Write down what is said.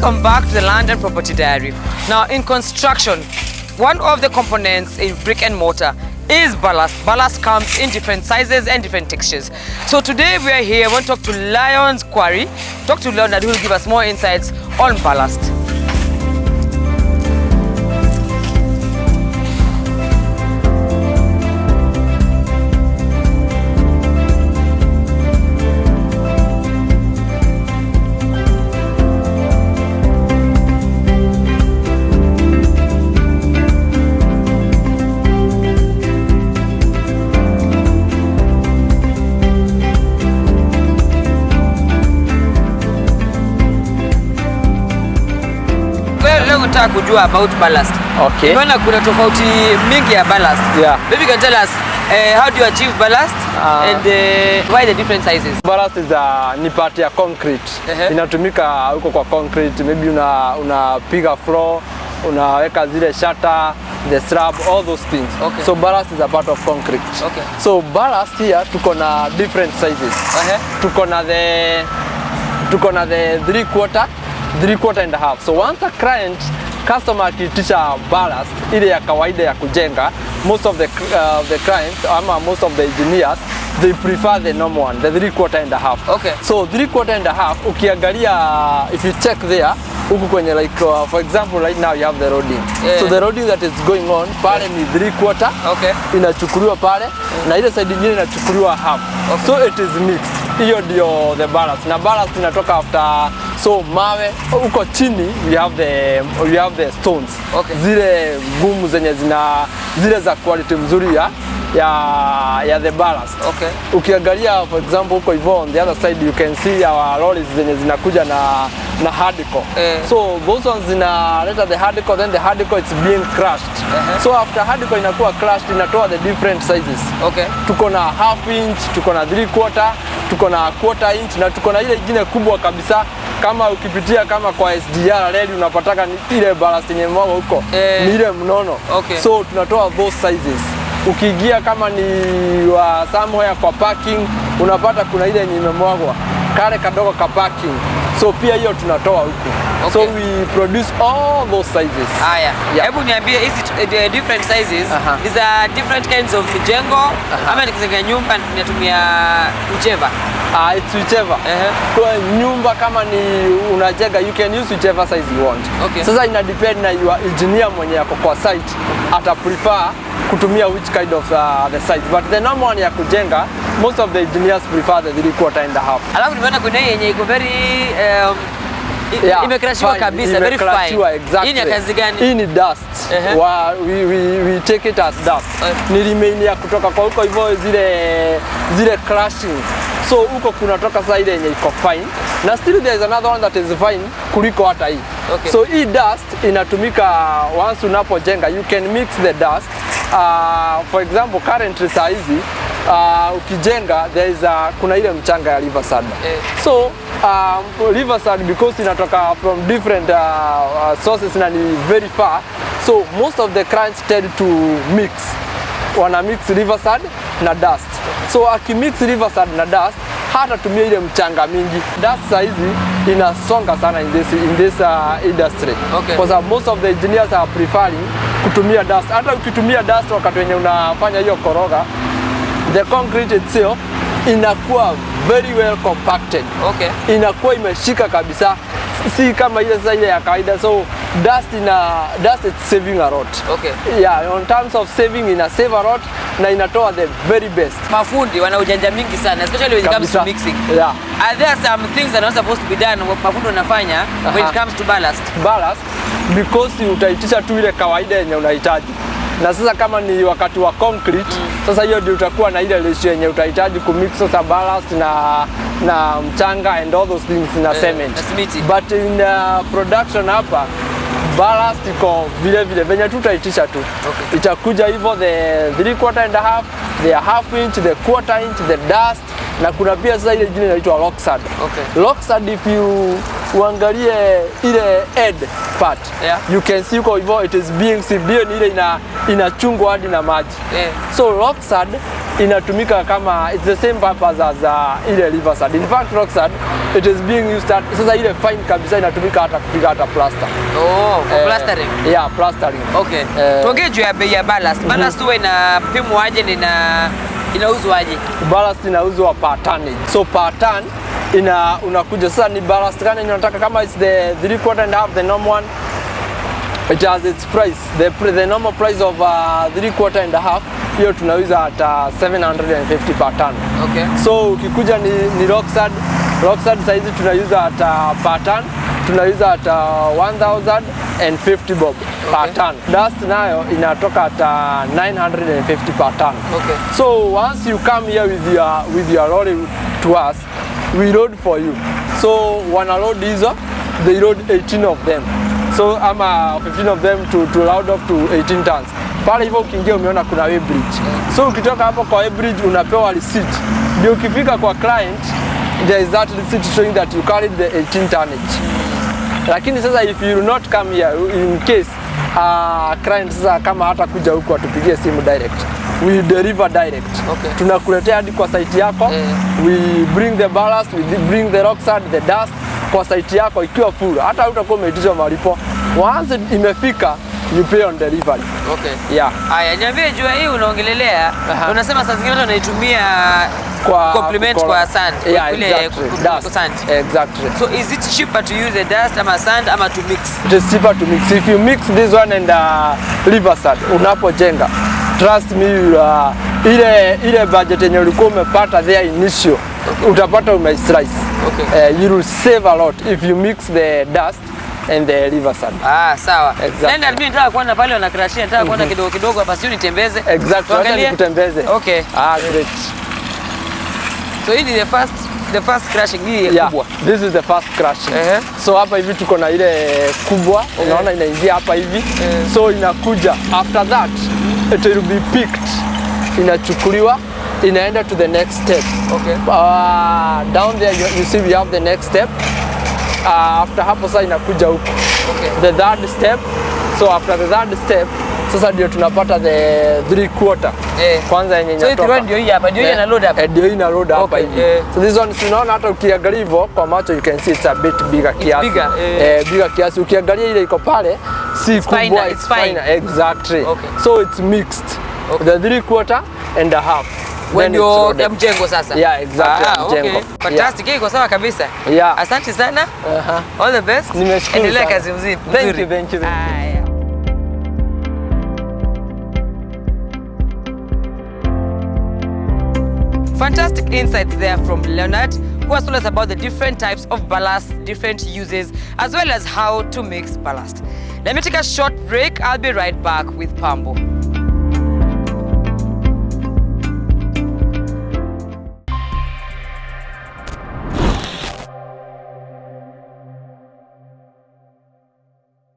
Welcome back to the Land and Property Diary. Now, in construction, one of the components in brick and mortar is ballast. Ballast comes in different sizes and different textures. So today we are here, I want to talk to Lion's Quarry, talk to Leonard who will give us more insights on ballast. Nataka kujua about ballast. Okay. Unaona kuna tofauti mingi ya ballast. Yeah. Maybe you can tell us how do you achieve ballast and why the different sizes? Ballast is ni part ya concrete. Inatumika huko kwa concrete. Maybe unapiga floor, unaweka zile shutter, the slab, all those things. Okay. So ballast is a part of concrete. Okay. So ballast here tuko na different sizes. Tuko na the 3/4 and a half. So once a customer akitisha ballast ile ya kawaida ya kujenga, most of the clients ama most of the engineers they prefer the normal one, the 3/4 and a half. Okay. So 3/4 and a half ukiangalia, if you check there huku kwenye like for example right now you have the roading. So the roading that is going on pale ni 3/4. Okay. Inachukuliwa pale na ile side nyingine inachukuliwa half. Okay. So it is mixed. Hiyo ndio the ballast. Na ballast inatoka after, so mawe uko chini we have the stones. Okay. Zile gumu zenye zile za quality mzuri ya the ballast. Okay. Ukiangalia for example huko hivyo on the other side you can see our lorries zenye zinakuja na hardcore. So those ones zinaleta the hardcore, then the hardcore is being crushed. So after hardcore inakuwa crushed inatoa the different sizes. Okay. Tuko na half inch, tuko na 3/4, tuko na 1/4 inch na tuko na ile nyingine kubwa kabisa. Kama ukipitia kama kwa SDR reli unapataka ile ballast yenye mwago huko ni ile mnono. Okay. So tunatoa those sizes. Ukiingia kama ni wa somewhere kwa parking unapata kuna ile yenye imemwagwa kale kadogo ka parking. So pia hiyo tunatoa huko. Okay. So we produce all those sizes. Haya. Hebu niambie hizi the different sizes, these are different kinds of mijengo ama nikizenga nyumba natumia whichever. It's whichever. Kwa nyumba kama ni unajenga you can use whichever size you want. Okay. Sasa ina depend na your engineer mwenye yako kwa site ata prefer kutumia which kind of the size, but the normal one ya kujenga most of the engineers prefer the 3/4 and a half. Alafu nimeona kuna yenye iko very imekrashiwa kabisa, very fine. Exactly. Hii ni kazi gani? Hii ni dust. We take it as dust. Ni remain ya kutoka kwa huko hivyo zile crushing. So huko kunatoka sasa ile yenye iko fine. Na still there is another one that is fine kuliko hata hii. Okay. So hii dust inatumika once unapojenga, you can mix the dust. For example currently saa hizi ukijenga there is kuna ile mchanga ya riverside. So riverside because inatoka from different sources na ni very far, so most of the clients tend to wana mix riverside na dust. So akimix riverside na dust hata tumia ile mchanga mingi. Dust saa hizi inasonga sana in this industry. Okay. Because most of the engineers are preferring kutumia dust. Hata ukitumia dust wakati wenye unafanya hiyo koroga, the concrete itself inakuwa very well compacted. Okay. Inakuwa imeshika kabisa, si kama ile sasa ile ya kawaida. So dust is saving a lot. Okay. Yeah, on terms of saving ina save a lot na inatoa the very best. Mafundi wana ujanja mingi sana, especially when it comes to mixing. Yeah. Are there some things that are not supposed to be done mafundi wanafanya when it comes to ballast? Ballast because utaitisha tu ile kawaida yenye unahitaji. Na sasa kama ni wakati wa concrete, sasa hiyo ndio utakuwa na ile ratio yenye utahitaji kumix sasa ballast na mchanga and all those things na cement. But in production hapa ballast iko vile venye tutaitisha tu. Okay. Itakuja hivyo the 3/4 and a half, the half inch, the 1/4 inch, the dust na kuna pia sasa ile jina inaitwa locksad. Okay. Locksad if you uangalie ile head part, you can see kwa hivyo it is being sealed, ile inachungwa hadi na maji. So locksad inatumika kama, it's the same purpose as ile river sand. In fact, rock sand, it is being used at, sasa ile fine kabisa inatumika hata kupiga hata plaster. Oh, for plastering? Yeah, plastering. Okay. Tuongee juu ya bei ya ballast. Ballast huwa inapimwa aje na inauzwa aje? Ballast inauzwa per tonnage. So per ton unakuja sasa ni ballast gani unataka, kama it's the 3/4 and half, the normal one, it has its price. The normal price of 3/4 and half, hiyo tunauza at 750 per ton. Okay. So ukikuja ni rock sand saizi tunauza at per ton, tunauza at 1050 bob per ton. Dust nayo inatoka at 950 per ton. Okay. So once you come here with your lorry to us, we load for you. So wana load hizo, they load 18 of them. So ama 15 of them to load up to 18 tons. Pale hivyo ukiingia umeona kuna weigh bridge. So ukitoka hapo kwa weigh bridge unapewa receipt. Ndio ukifika kwa client, there is that receipt showing that you carried the 18 tonnage. Lakini sasa if you do not come here, in case client sasa kama hata kuja huku atupigie simu direct, we deliver direct. Okay. Tunakuletea hadi kwa site yako. We bring the ballast, we bring the rock sand, the dust kwa site yako ikiwa full. Hata utakuwa umeitisha malipo. Once imefika, you pay on delivery. Okay. Yeah. Haya, niambie juu hii unaongelelea, unasema saa zingine unaitumia kwa complement kwa sand. Yeah, Kule exactly. Dust. Sand. Exactly. So is it cheaper to use the dust ama sand ama to mix? It is cheaper to mix. If you mix this one and river sand unapojenga, trust me, ile budget yenye ulikuwa umepata there initial, utapata umeslice. Okay. You will save a lot if you mix the dust and the river sand. Sawa. Exactly. Nenda mimi nataka kuona pale wanakrashia, nataka kuona kidogo hapa, sio nitembeze. Exactly. Wacha nikutembeze. Okay. Great. So hii ni the first crushing hii kubwa. This is the first crushing. So hapa hivi tuko na ile kubwa, unaona inaingia hapa hivi. So inakuja. After that, it will be picked. Inachukuliwa, inaenda to the next step. Okay. Down there you see we have the next step. After hapo sasa inakuja huko. Okay. The third step. So after the third step, sasa ndio tunapata the 3/4. Kwanza yenye inatoka. So ndio hii hapa, ndio hii ina load hapa. Ndio hii ina load hapa hivi. So this one unaona hata ukiangalia hivyo kwa macho you can see it's a bit bigger kiasi. Bigger kiasi. Ukiangalia ile iko pale si kubwa, it's finer. Exactly. Okay. So it's mixed. Okay. The 3/4 and a half. When you ya mjengo sasa. Yeah, exactly. Mjengo. Okay. Fantastic. Iko sawa kabisa. Yeah. Asante sana. All the best. Nimeshukuru. Endelea kazi nzuri. Thank you. Fantastic insights there from Leonard, who has told us about the different types of ballast, different uses, as well as how to mix ballast. Let me take a short break. I'll be right back with Pambo.